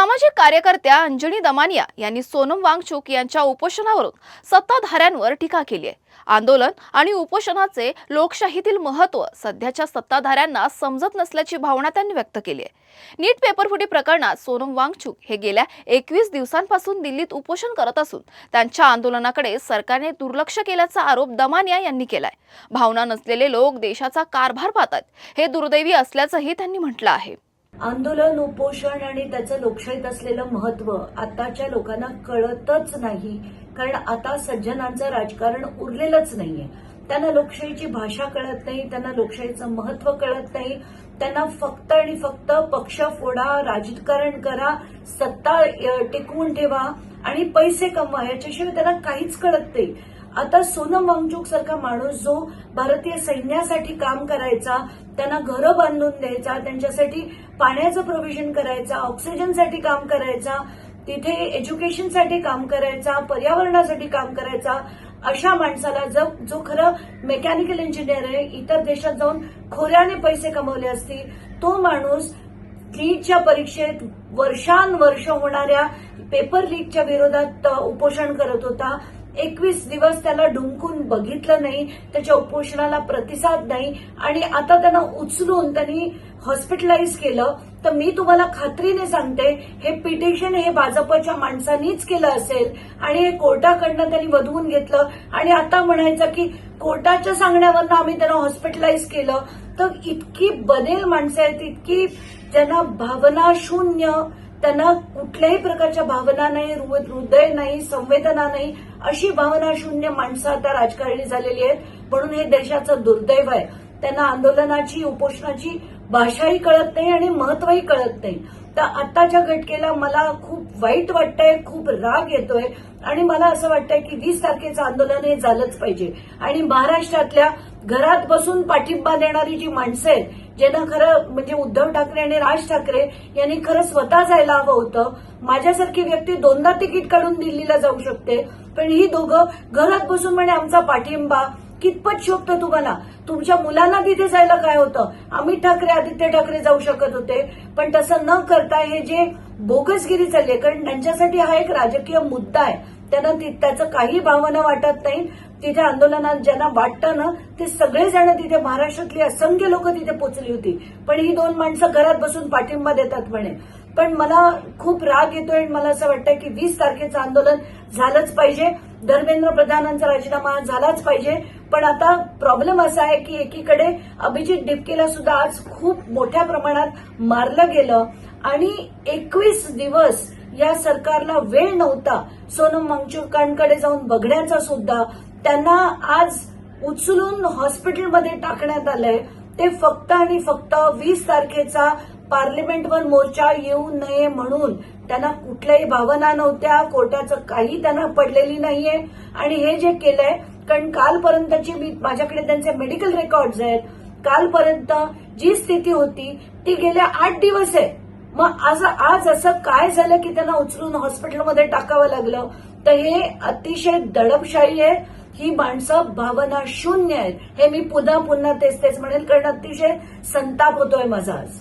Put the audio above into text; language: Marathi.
सामाजिक कार्यकर्त्या अंजनी दमानिया यांनी सोनम वांगचुक यांच्या उपोषणावरून सत्ताधाऱ्यांवर टीका केली आहे। आंदोलन आणि उपोषणाचे लोकशाहीतील महत्त्व सध्याच्या सत्ताधाऱ्यांना समजत नसल्याची भावना त्यांनी व्यक्त केली आहे। नीट पेपरफुटी प्रकरणात सोनम वांगचुक हे गेल्या 21 दिवसांपासून दिल्लीत उपोषण करत असून त्यांच्या आंदोलनाकडे सरकारने दुर्लक्ष केल्याचा आरोप दमानिया यांनी केलाय। भावना नसलेले लोक देशाचा कारभार पाहतात, हे दुर्दैवी असल्याचंही त्यांनी म्हटलं आहे। आंदोलन, उपोषण आणि त्याचं लोकशाहीत असलेलं महत्त्व आताच्या लोकांना कळतच नाही, कारण आता सज्जनांचं राजकारण उरलेलंच नाहीये। त्यांना लोकशाहीची भाषा कळत नाही, त्यांना लोकशाहीचं महत्त्व कळत नाही। त्यांना फक्त आणि फक्त पक्ष फोडा, राजकारण करा, सत्ता टिकवून ठेवा आणि पैसे कमवा, याच्याशिवाय त्यांना काहीच कळत नाही। आता सोनम वांगचुक सारखा माणूस जो भारतीय सैन्यासाठी काम करायचा, त्यांना घरं बांधून द्यायचा, त्यांच्यासाठी पाण्याचं प्रोव्हिजन करायचा, ऑक्सिजनसाठी काम करायचा, तिथे एज्युकेशनसाठी काम करायचा, पर्यावरणासाठी काम करायचा, अशा माणसाला जो खरं मेकॅनिकल इंजिनियर आहे, इतर देशात जाऊन खोऱ्याने पैसे कमवले असतील, तो माणूस नीटच्या परीक्षेत वर्षानुवर्ष होणाऱ्या पेपर लीकच्या विरोधात उपोषण करत होता। 21 दिवस त्याला ढुंकून बघितलं नाही, त्याच्या उपोषणाला प्रतिसाद नाही आणि आता त्यांना उचलून त्यांनी हॉस्पिटलाइज केलं। तर मी तुम्हाला खात्रीने सांगते, हे पिटिशन हे भाजपच्या माणसांनीच केलं असेल आणि हे कोर्टाकडनं त्यांनी वधवून घेतलं आणि आता म्हणायचं की कोर्टाच्या सांगण्यावरनं आम्ही त्यांना हॉस्पिटलाइज केलं। तर इतकी बनेल माणसं आहेत, इतकी ज्यांना भावना शून्य, त्यांना कुठल्याही प्रकारच्या भावना नाही, हृदय नाही, संवेदना नाही, अशी भावना शून्य माणसं आता राजकारणी झालेली आहेत। म्हणून हे देशाचं दुर्दैव आहे। त्यांना आंदोलनाची, उपोषणाची भाषाही कळत नाही आणि महत्वही कळत नाही। तर आताच्या घटनेला मला खूप वाईट वाटतंय, खूप राग येतोय आणि मला असं वाटतंय की 20 तारखेचं आंदोलन हे झालंच पाहिजे आणि महाराष्ट्रातल्या घरात बसून पाठिंबा देणारी जी माणसं आहेत, ज्यांना खरं म्हणजे उद्धव ठाकरे आणि राज ठाकरे यांनी खरं स्वतः जायला हवं होतं। माझ्यासारखी व्यक्ती 2दा तिकीट काढून दिल्लीला जाऊ शकते, पण ही दोघं घरात बसून म्हणे आमचा पाठिंबा कितपत शोभतो तुम्हाला? तुमच्या मुलांना तिथे जायला काय होतं? अमित ठाकरे, आदित्य ठाकरे जाऊ शकत होते, पण तसं न करता हे जे बोगसगिरी चालली आहे, कारण त्यांच्यासाठी हा एक राजकीय मुद्दा आहे, त्यांना त्याचं काही भावना वाटत नाही। तिथे आंदोलनात ज्यांना वाटतं ना, ते सगळेजण तिथे, महाराष्ट्रातली असंख्य लोक तिथे पोहोचली होती, पण ही 2 माणसं घरात बसून पाठिंबा देतात म्हणे। पण मला खूप राग येतोय आणि मला असं वाटतंय की 20 तारखेचं आंदोलन झालंच पाहिजे, धर्मेंद्र प्रधानांचा राजीनामा झालाच पाहिजे। पण आता प्रॉब्लेम असा आहे की एकीकडे अभिजित डिपकेला सुद्धा आज खूप मोठ्या प्रमाणात मारलं गेलं आणि 21 दिवस या सरकारला वेळ नव्हता सोनम वांगचुकांकडे जाऊन बघण्याचा सुद्धा। त्यांना आज उचलून हॉस्पिटलमध्ये टाकण्यात आलंय, ते फक्त आणि फक्त 20 तारखेचा पार्लिमेंटवर मोर्चा येऊ नये म्हणून। त्यांना कुठल्याही भावना नव्हत्या, कोर्टाचं काही त्यांना पडलेली नाहीये आणि हे जे केलंय, कारण कालपर्यंतची माझ्याकडे त्यांचे मेडिकल रेकॉर्ड्स आहेत, कालपर्यंत जी स्थिती होती ती गेल्या 8 दिवस आहे। मग आज असं काय झालं की त्यांना उचलून हॉस्पिटलमध्ये टाकावं लागलं? तर हे अतिशय दडपशाही आहे, ही माणसं भावना शून्य आहेत। हे मी पुन्हा तेच म्हणेल, कारण अतिशय संताप होतोय माझा आज।